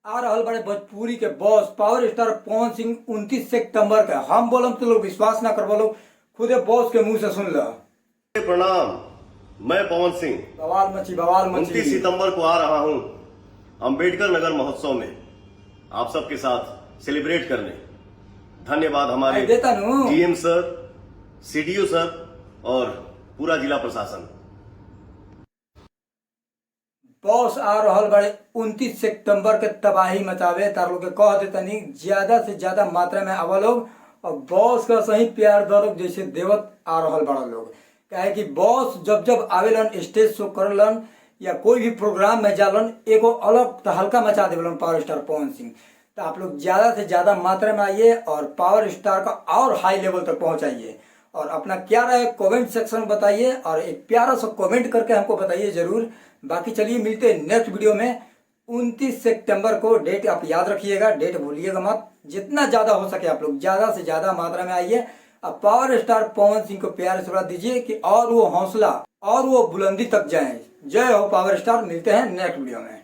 आ रहल बड़े भोजपुरी के boss power star Pawan Singh 29 सितंबर के। हम बोलम तो लोग विश्वास ना कर लोग खुदे बॉस के मुंह से सुन लो। प्रणाम, मैं पवन सिंह बवाल मची 29 सितंबर को आ रहा हूं अंबेडकर नगर महोत्सव में आप सबके साथ सेलिब्रेट करने। धन्यवाद हमारे देता नु जीएम सर, सीडीओ सर और पूरा जिला प्रशासन। बॉस आ रहल बड़े 29 सितंबर के तबाही मचावे तार लोग के कह देतनी ज्यादा से ज्यादा मात्रा में आवा लोग और बॉस का सही प्यार दो लोग जैसे देवत आ रहल बड़ा लोग। कहे कि बॉस जब जब आवेलन स्टेज शो करलन या कोई भी प्रोग्राम में जालन एगो अलग तहलका मचा देवलन पावर स्टार पवन सिंह। तो आप लोग ज्यादा से ज्यादा मात्रा में आइए और पावर स्टार का और हाई लेवल तक पहुंचाइए और अपना क्या रहे कमेंट सेक्शन में बताइए और एक प्यारा सा कमेंट करके हमको बताइए जरूर। बाकी चलिए मिलते हैं नेक्स्ट वीडियो में 29 सितंबर को। डेट आप याद रखिएगा, डेट भूलिएगा मत। जितना ज्यादा हो सके आप लोग ज्यादा से ज्यादा मात्रा में आइए और पावर स्टार पवन सिंह को प्यार आशीर्वाद दीजिए कि और वो हौसला और वो बुलंदी तक जाए। जय हो पावर स्टार। मिलते हैं नेक्स्ट वीडियो में।